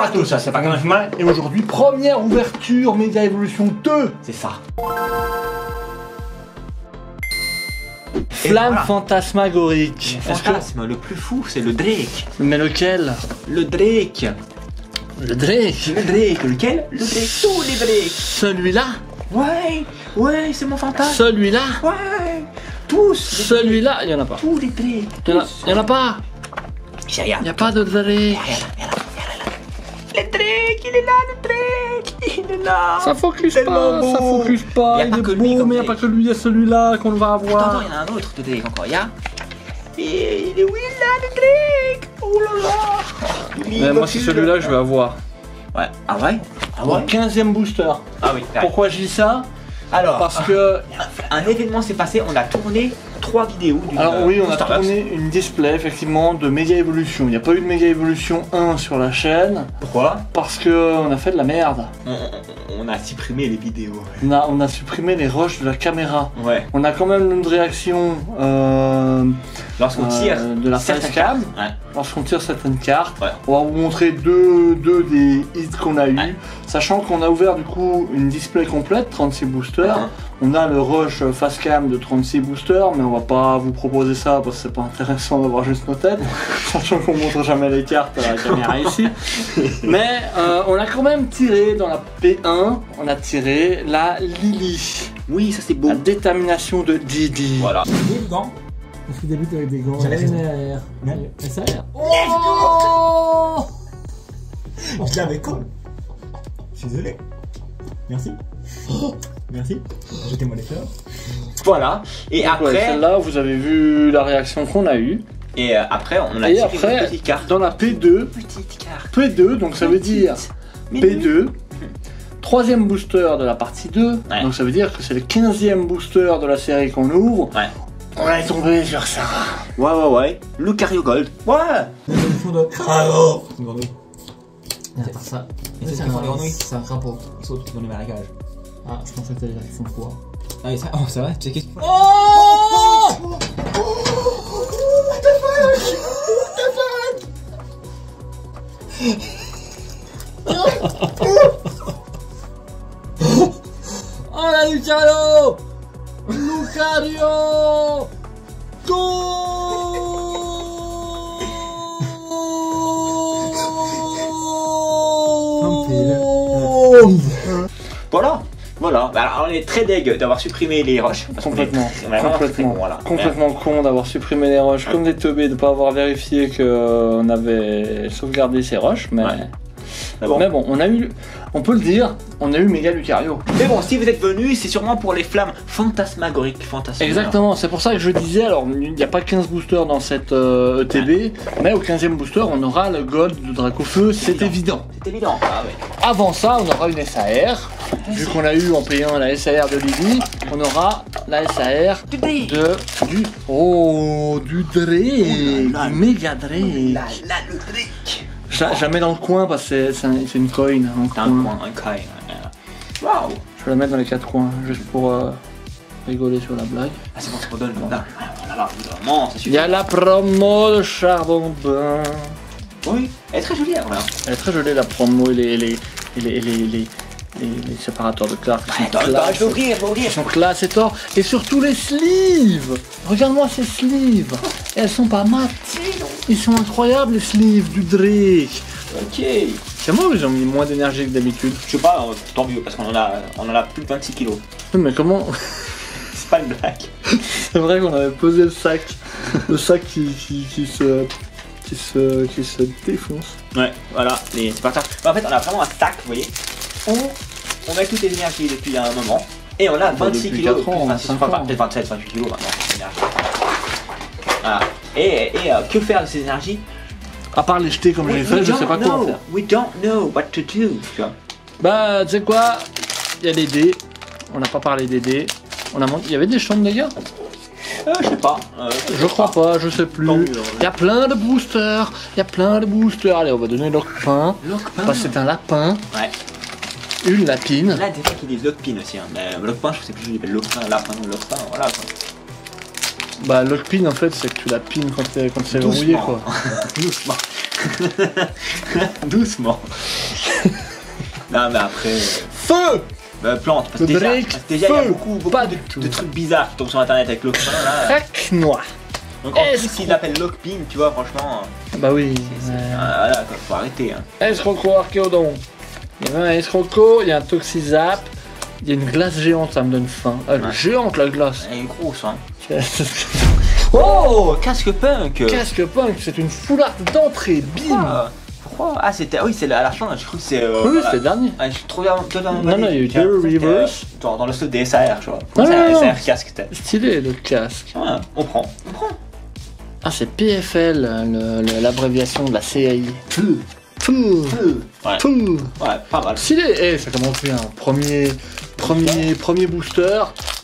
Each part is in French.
à tous, ça c'est pas quand même mal. Et aujourd'hui, première ouverture Mega Evolution 2. C'est ça. Flamme voilà. fantasmagorique. Le fantasme le plus fou, c'est le Drake. Mais lequel? Le Drake. Le Drake. Le Drake. Lequel? Le Drake. Tous les Drakes. Celui-là? Ouais, c'est mon fantasme. Celui-là? Ouais, tous. Celui-là? Il y en a pas. Tous les Drakes. Il y en a pas. Regarde. Il y a pas de Drake. Regarde. Le Drake, il est là, le Drake. Il est là. Ça focus Tellement pas, beau. ça focus pas. Il y a Il pas est que beau, lui comme mais il n'y a Drake. pas que lui, il y a celui-là qu'on va avoir. Attends, il y en a un autre de Drake encore. Il y a. Et il est où il est là, le Drake. Oh là là. Mais moi, c'est celui-là que je vais avoir. Ouais. Ah ouais? Ah ouais? 15e booster. Ah oui. Pourquoi je dis ça? Alors, Parce que. un événement s'est passé, on a tourné 3 vidéos d'une. Alors oui, on a Starbucks. tourné une display effectivement de Mega Evolution. Il n'y a pas eu de Mega Evolution 1 sur la chaîne. Pourquoi? Parce qu'on a fait de la merde. On a supprimé les vidéos. On a supprimé les rushs de la caméra. Ouais. On a quand même une réaction Lorsqu'on tire de la certaines facecam. cartes. Ouais. Lorsqu'on tire certaines cartes. Ouais. On va vous montrer deux des hits qu'on a eu. Ouais. Sachant qu'on a ouvert du coup une display complète, 36 boosters. Mhm. On a le rush facecam de 36 boosters, mais on va pas vous proposer ça parce que c'est pas intéressant d'avoir juste nos têtes. Sachant qu'on montre jamais les cartes à la caméra ici. Mais on a quand même tiré dans la P1, on a tiré la Lily. Oui, ça c'est beau. La détermination de Didi. Voilà. Des gants. Parce qu'il débute avec des gants. J'avais raison. SAR. SAR. Oh, je l'avais con. Je suis désolé. Merci. Merci. Jetez-moi les fleurs. Voilà. Et Donc, ouais, après, celle-là, vous avez vu la réaction qu'on a eue. après, on a Et tiré après, une petite carte. dans la P2, Petite carte. P2, donc ça veut dire P2, troisième booster de la partie 2, Ouais. donc ça veut dire que c'est le 15e booster de la série qu'on ouvre. Ouais. On est tombé sur ça. Ouais. Lucario Gold. Ouais. L'évolution de Crao. Grenouille. Attends, ça. Et c'est C'est ce qu'ils font les grenouilles. c'est un crapaud. Ils sautent dans les marécages. Ah, je pensais que t'allais dire qu'ils font quoi. Ah, et ça. Oh, ça va, tu sais qu'est-ce qu'ils font? Oh Oh la Lucario Lucario Voilà. Alors, on est très deg d'avoir supprimé les rushs. Parce qu'on est Complètement, vraiment très complètement, bon, voilà. complètement con d'avoir supprimé les rushs comme des teubés, de pas avoir vérifié qu'on avait sauvegardé ces rushs, mais... Ouais. Mais bon, on peut le dire, on a eu Mega Lucario. Mais bon, si vous êtes venus, c'est sûrement pour les flammes fantasmagoriques. Exactement, c'est pour ça que je disais, alors il n'y a pas 15 boosters dans cette ETB, mais au 15e booster on aura le Gold de Dracofeu, c'est évident. C'est évident. Ah ouais. Avant ça, on aura une SAR, vu qu'on a eu en P1 la SAR de Lily, on aura la SAR Du Drake. du Drake, Oh là là. du Mega Drake. Là, le Drake. Jamais dans le coin parce que c'est une coin, T'as un coin, un coin. Waouh. Je vais la mettre dans les 4 coins, juste pour rigoler sur la blague. Ah, c'est bon, ça redonne. Là, vraiment, ça Il suffit. y a la promo de Charbon Bain. Oui, elle est très jolie, voilà. Elle est très jolie la promo et les séparateurs de cartes. Attends, je vais ouvrir, Ils sont classe et tort. Et surtout les sleeves. Regarde-moi ces sleeves. Elles sont pas mates. Ils sont incroyables les sleeves du Drake. Ok. C'est moi ou ils ont mis moins d'énergie que d'habitude? Je sais pas, tant mieux, parce qu'on en a plus de 26 kilos. Mais comment? C'est pas une blague. C'est vrai qu'on avait posé le sac qui se défonce. Ouais, voilà, c'est pas ça. En fait, on a vraiment un stack, vous voyez, où on met toutes les énergies depuis un moment, et on a 26 depuis kilos, 4 ans, 26, 5 ans. peut-être 27, 28 kilos maintenant, d'énergie. Voilà. Et que faire de ces énergies? À part les jeter comme je l'ai fait, je sais pas quoi en faire. We don't know what to do, tu vois. Bah, tu sais quoi? Il y a les dés. On n'a pas parlé des dés. Il y avait des chambres d'ailleurs? Je sais pas. Je crois pas, je sais plus. Tant mieux, Il y a plein de boosters. Allez, on va donner Lockpin. Parce que c'est un lapin. Ouais. Une lapine. Là, des fois qu'ils disent Lockpin aussi, hein. Mais Lockpin, je sais plus, je l'appelle Lockpin, lapin, Lockpin, voilà quoi. Bah, lockpin en fait, c'est que tu la pines quand c'est verrouillé quoi. Doucement. Doucement. Non, mais après. Feu! Bah, plante. Parce que Le déjà, Drake, parce que déjà, il y a feu, beaucoup pas de du tout. trucs bizarres qui tombent sur internet avec Lockpin là. Crac noir. Donc en Est-ce plus, s'il l'appelle Lockpin, tu vois, franchement. Bah oui. Voilà, quoi, faut arrêter. Hein. Escroco Archéodon. Il y a un escroco, il y a un Toxizap, il y a une glace géante, ça me donne faim. Elle est Ouais. géante la glace. Elle est grosse, hein. Oh, casque punk. Casque punk, c'est une foularde d'entrée, bim. Pourquoi Ah, c'était. Ah oui, c'est à la fin, je crois que c'est. Oui, voilà. c'était le dernier. Ah, je trouve dans Non, non, il y a eu deux reverse. Dans le slot des SAR, tu vois. Non, C'est non, un non. SAR casque, c'était. Stylé le casque. Ouais, on prend. Ah, c'est PFL, l'abréviation de la CAI. Pouh. Ouais. Pouh. Ouais, pas mal. Stylé. Eh, ça commence bien. Premier booster,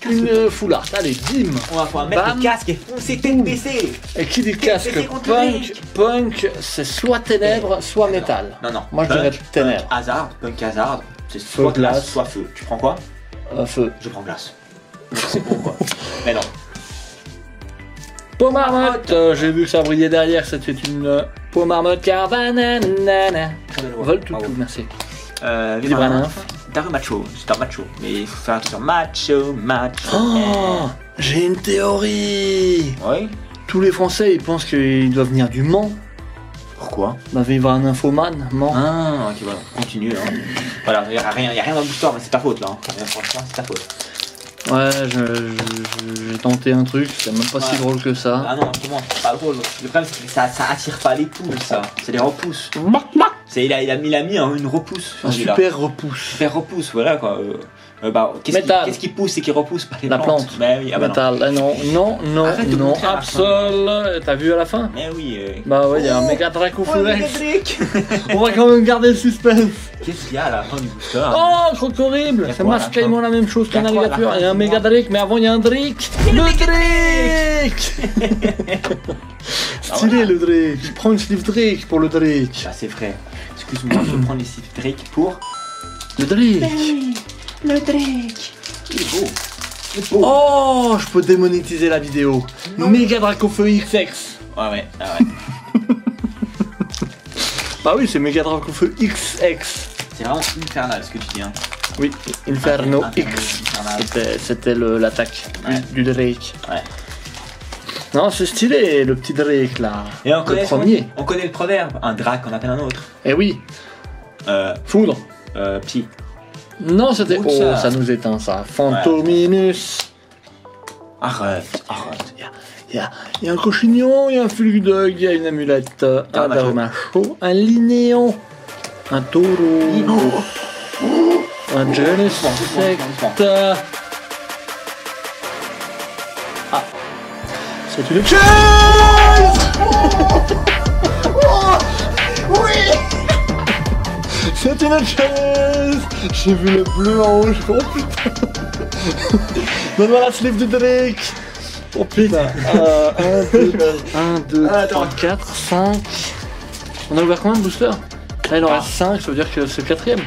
une foulard. Allez, bim. On va pouvoir mettre Bam. le casque et foncer TPC. Et qui dit casque c'est contre punk, punk, c'est soit ténèbres, soit métal. Non, non. Moi, je dirais ténèbres. Hasard, punk hasard. C'est Feu, soit glace, glace. soit feu. Tu prends quoi Feu. Je prends glace. C'est bon, quoi. Mais non. Pomarmotte, j'ai vu que ça brillait derrière, c'était une Pomarmotte Carvanana. Vol tout, merci. Vibra Daru macho, c'est un macho. Mais il faut faire attention. Macho. Oh, j'ai une théorie. Oui. Tous les Français, ils pensent qu'ils doivent venir du Mans. Pourquoi Bah, vivre un infomane, Mans. Ah, ok, voilà. Continue. Hein. Voilà, il n'y a rien dans le booster, mais c'est ta faute là. Hein. Franchement, c'est ta faute. Ouais, j'ai tenté un truc, c'est même pas si Ouais. drôle que ça. Ah non, comment c'est pas drôle. Le problème, c'est que ça attire pas les poules, ça. C'est les repousses. Il a mis une repousse sur Un celui-là. super repousse. Super repousse, voilà quoi. Métal. Qu'est-ce qui pousse et qui repousse pas les La plantes plante. Mais oui, ah bah non. Métal. Ah non, Arrête de non, montrer à la Absol. T'as vu à la fin? Mais oui. Bah ouais, il y a un méga Oh, Dracoflex. Mégadrick. On va quand même garder le suspense. Qu'est-ce qu'il y a à la fin du booster Oh, trop horrible! Y a C'est quoi, masquement la même chose Y a qu'un quoi, à la alligator. fin, Il y a un dis-moi. méga Drake, mais avant il y a un Drake. Le Drake! Stylé le Drake. Je prends une sleeve Drake pour le Drake. Ah, c'est vrai. Excuse-moi, je prends les six Drake pour. Le Drake. Le Drake. Il est beau. Il est beau. Oh, je peux démonétiser la vidéo. Méga Dracofeu XX. Ouais. Bah oui, c'est méga Dracofeu XX. C'est vraiment infernal ce que tu dis. Hein. Oui, Inferno Infernal, X. infernal. C'était l'attaque Ouais. du Drake. Ouais. Non, c'est stylé le petit Drake là. Et on Le connaît, premier. on connaît le proverbe. Un drac en appelle un autre. Eh oui, foudre. Psy. Non, c'était. Oh, Oh, ça. ça nous éteint ça. Fantominus. Arrête. Il y a un cochignon, il y a un fulgudog, il y a une amulette, un macho. darumacho, un linéon, un taureau, un Genesis Sect. Ah, c'est une chaise. C'est une chaise. J'ai vu le bleu en haut, je fais, oh putain. Donne-moi la sleeve de Drake. Oh putain. 1, 2, 3, 4, 5. On a ouvert combien de boosters? Là il en reste 5, ça veut dire que c'est le quatrième.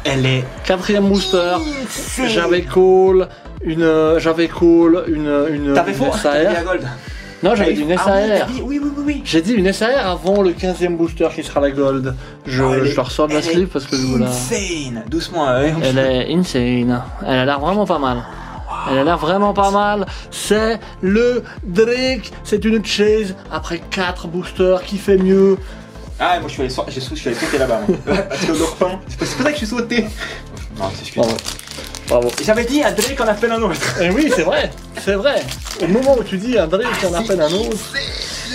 Elle est. Quatrième booster. J'avais call, une T'avais faux une t'avais dit la SAR. gold. Non, j'avais dit une Ah oui, t'as SAR. dit- oui. J'ai dit une SAR avant le 15ème booster qui sera la gold. Je la ressors de la sleeve parce que je vous la. Insane. Doucement, Elle est insane. Elle a l'air vraiment pas mal. Elle a l'air vraiment pas mal. C'est le Drake. C'est une chase après 4 boosters qui fait mieux. Ah, moi je suis allé sauter là-bas. Moi. Parce que le Lorpin, c'est pour ça que je suis sauté. Non, c'est excuse. Bravo. Bravo. Et j'avais dit un Drake en appelle un autre. Et oui, c'est vrai. C'est vrai. Au moment où tu dis un Drake, on appelle un autre.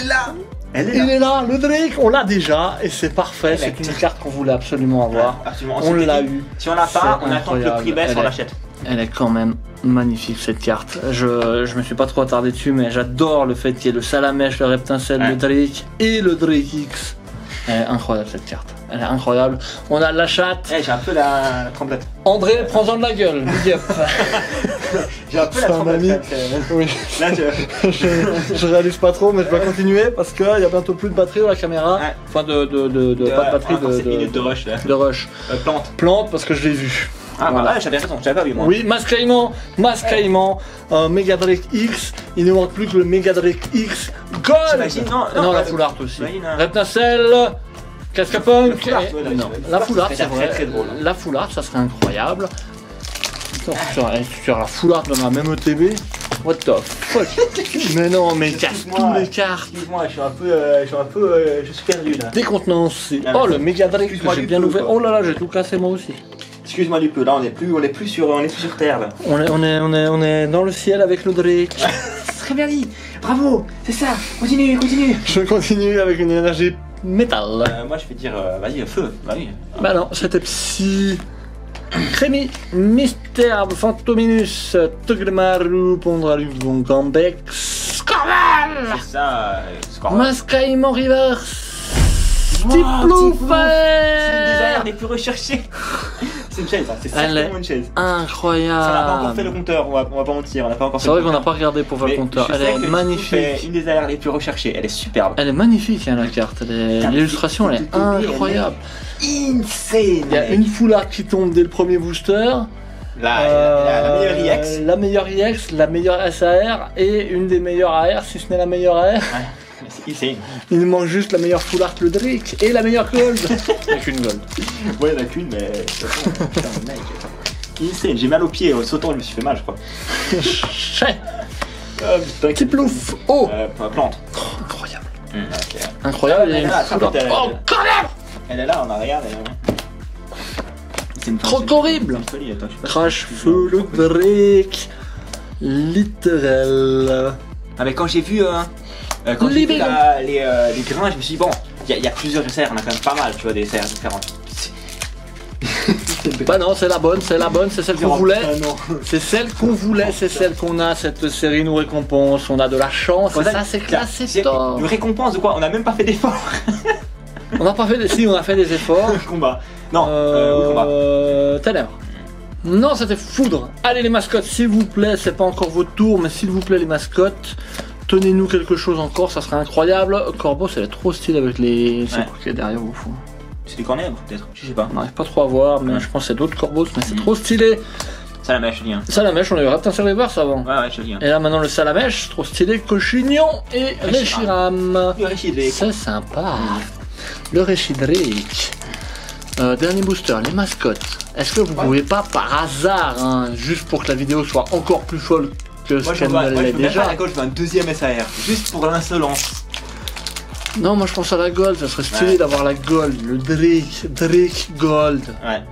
Là. Elle est Il là. est là, le Drake, on l'a déjà et c'est parfait. C'est Mec. une carte qu'on voulait absolument avoir. Absolument. On s'était l'a dit, eu. Si on l'a C'est pas, on attend que le prix incroyable. baisse, Elle on est- l'achète. Elle est quand même magnifique cette carte. Je me suis pas trop attardé dessus, mais j'adore le fait qu'il y ait le Salamèche, le Reptincelle, Ouais. le Drake et le Drake X. Elle est incroyable cette carte. Elle est incroyable. On a la chatte. Eh, j'ai un peu la tremblette. André, prends-en de la gueule. Big up. J'ai un peu la C'est un tremblette. ami. Oui. Là, je. je réalise pas trop, mais je vais continuer parce qu'il y a bientôt plus de batterie dans la caméra. Ouais. Enfin, pas de batterie, Encore 7 minutes de rush là. de rush. Plante. Plante parce que je l'ai vu. Ah Voilà. bah ouais, j'avais raison, j'avais pas vu moi. Oui, Masque Caïman, Mega Drake X, il ne manque plus que le Mega Drake X Gold. T'imagines, non, la ouais, full art aussi. imagine un- Repnacel, Cascapunk. full art, ouais, là, Non, tu la vois, full art ça c'est serait vrai. très drôle, hein. La full art ça serait incroyable. Tu as la full art dans la même ETB. What the fuck. Mais non, mais il casse Excuse-moi. tous les cartes. Excuse-moi, je suis perdu là. Décontenancé. Ah, mais Oh, ça- le Mega Drake que excuse-moi j'ai du bien peu, ouvert. quoi. Oh là là, j'ai tout cassé moi aussi. Excuse-moi du peu, là on est plus sur terre là. On est dans le ciel avec le Drake. Très bien dit, bravo, c'est ça, continue. Je continue avec une énergie métal. Moi je vais dire, vas-y, feu, bah oui. Bah non, c'était Psy. Crémy, Mystère, Fantominus, Togglemaru, Pondralu, Gambex, Scorval, C'est ça, Scorval. Mascaïman Reverse, Wow, Tiplouf, C'est une des AR les plus recherchées. C'est une chaise, hein, c'est Elle certainement une chaise. incroyable. Ça n'a pas encore fait le compteur, on va pas mentir, on n'a pas encore fait C'est vrai le qu'on n'a compteur. pas regardé pour faire le Mais compteur. je Elle sais est que magnifique. c'est une des AR les plus recherchées, elle est superbe. Elle est magnifique hein, la carte. L'illustration elle est incroyable. Insane. Il y a une full art qui tombe dès le premier booster. La meilleure IX. La meilleure IX, la meilleure SAR et une des meilleures AR, si ce n'est la meilleure AR. C'est insane. Il nous manque juste la meilleure full art, le Drake, et la meilleure gold. Avec une gold. Ouais, il y en a qu'une, mais. Putain, mec. Insane, j'ai mal aux pieds, en sautant, je me suis fait mal, je crois. Chais. Putain, Petit plouf. Oh. Plante. Incroyable. Ok. Incroyable, il y a une Ah, full art. elle est là. Oh, connard. Elle est là en arrière, c'est une Trop horrible. C'est une folie, attends, je sais pas. Crash feu le Drake. Littéral. Ah, mais quand j'ai vu. Quand j'ai vu les grains, je me suis dit, bon, il y a plusieurs SR, on a quand même pas mal, tu vois, des SR différentes. Bah non, c'est la bonne, c'est celle qu'on voulait. Ah non. C'est celle qu'on voulait, c'est celle qu'on a, cette série nous récompense, on a de la chance, et ça c'est classé top. Une récompense de quoi? On a même pas fait d'effort. On n'a pas fait des... Si, on a fait des efforts. Combat. Non, oui, combat. Ténèbres. Non, c'était foudre. Allez les mascottes, s'il vous plaît, c'est pas encore votre tour, mais s'il vous plaît les mascottes, tenez-nous quelque chose encore, ça serait incroyable. Corbeau, c'est trop stylé avec les... C'est Ouais. quoi qu'il y a derrière au fond? C'est des cornèbres, peut-être, je sais pas. On n'arrive pas trop à voir, mais Ouais. je pense que c'est d'autres corbeaux, mais c'est trop stylé. Salamèche, je dis. Hein. Salamèche, on a eu Reptile Reverse avant. Ouais, je dis. Hein. Et là maintenant le Salamèche, trop stylé, Cochignon et Reshiram. Le Réchid des. C'est sympa. Le Reshidrake. Dernier booster, les mascottes. Est-ce que vous pouvez pas par hasard, hein, juste pour que la vidéo soit encore plus folle que ce Moi, je qu'elle veux ne l'est déjà. à gauche, je veux un deuxième SAR. Juste pour l'insolence. Non, moi je pense à la Gold, ça serait stylé Ouais. d'avoir la Gold, le Drake Gold. Ouais.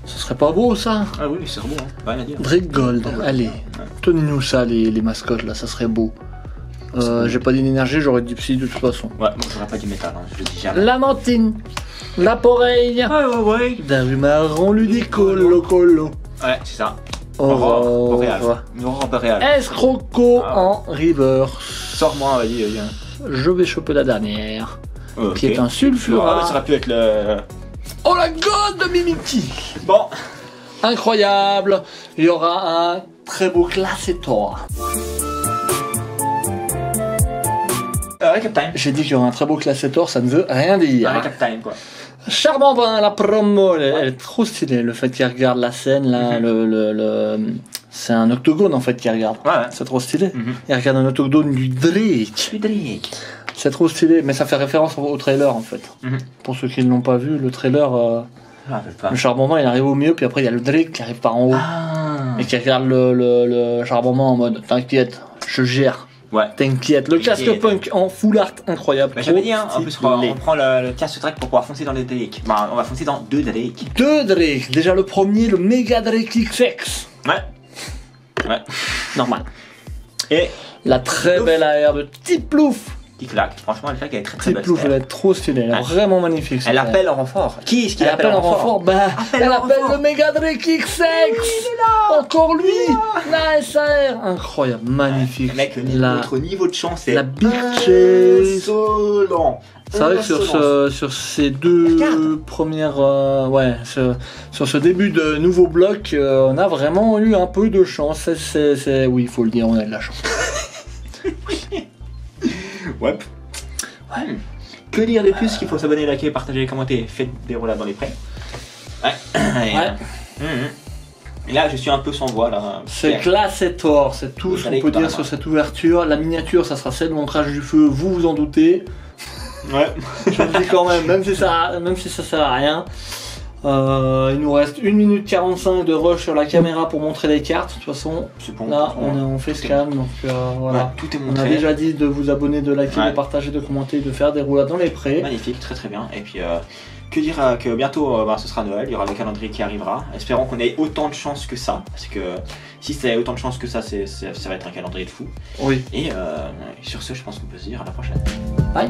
Ce serait pas beau ça? Ah oui, c'est bon, hein. Rien à dire. Drake Gold, allez. Tenez-nous ça les mascottes là, ça serait beau. J'ai pas dit d'énergie, j'aurais dit psy de toute façon. Ouais, moi j'aurais pas du métal, hein. Je le dis jamais. Lamantine, la Poreille, Ouais. d'un marron ludicolo colo. Ouais, c'est ça. Aurore. Une aurore boréale. Escroco Ah. en reverse. Sors-moi, vas-y, viens. Je vais choper la dernière, Ok. qui est un Ah, sulfurat. ouais, ça aurait pu être le. Oh la god de Mimiki. Bon. Incroyable. Il y aura un très beau Classetor. Recap time. J'ai dit qu'il y aura un très beau Classetor, ça ne veut rien dire. Recap time, quoi. Charmant Brun, la promo, elle est trop stylée. Le fait qu'il regarde la scène, là, c'est un octogone en fait qu'il regarde. Ouais. C'est trop stylé. Mhm. Il regarde un octogone du Drake. Cédric. C'est trop stylé, mais ça fait référence au trailer en fait. Mhm. Pour ceux qui ne l'ont pas vu, le trailer, Je rappelle pas. le charbonnement il arrive au milieu, puis après il y a le Drake qui arrive par en haut Ah. et qui regarde le charbonnement en mode t'inquiète, je gère. Ouais. T'inquiète, le casque T'inquiète. punk en full art incroyable. Bah, j'avais Trop dit, hein, en plus, stylé. on prend le casque track pour pouvoir foncer dans les Drake. Bah, on va foncer dans 2 Drake. Deux Drake, déjà le premier, le Mega Drake XX. Ouais. Normal. Et La très belle AR de Tiplouf. qui claque. Franchement, elle claque, elle est très très belle. Tiplouf, cette elle AR. est trop stylée, elle est Ouais. vraiment magnifique. cette Elle AR. appelle en renfort. Qui est-ce qui Elle appelle en renfort, bah, elle en appelle renfort. le Mega Drake XX. Encore lui, la SAR, incroyable, magnifique. Le mec, la, notre niveau de chance est la Big Chase. insolent. C'est vrai que sur ces deux Regarde. premières, sur ce début de nouveau bloc, on a vraiment eu un peu de chance. Oui, il faut le dire, on a de la chance. Ouais. Ouais. Que dire de plus qu'il faut s'abonner, liker, partager, commenter, faites des roulades dans les prêts. Ouais. Ouais. Et là, je suis un peu sans voix là. C'est classe et tort, c'est tout Vous ce allez qu'on peut dans la dire main. sur cette ouverture. La miniature, ça sera celle où on crache du feu, vous vous en doutez. Ouais. Je le dis quand même, même si ça sert à rien. Il nous reste 1 minute 45 de rush sur la caméra pour montrer les cartes. De toute façon, C'est bon. là, bon. on fait scan, donc voilà. Ouais, tout est On a montré. déjà dit de vous abonner, de liker, Ouais. de partager, de commenter, de faire des roulades dans les prés. Magnifique, très très bien. Et puis, que dire que bientôt ce sera Noël, il y aura le calendrier qui arrivera. Espérons qu'on ait autant de chance que ça, parce que si ça a autant de chance que ça, ça va être un calendrier de fou. Oui. Et sur ce, je pense qu'on peut se dire à la prochaine. Bye.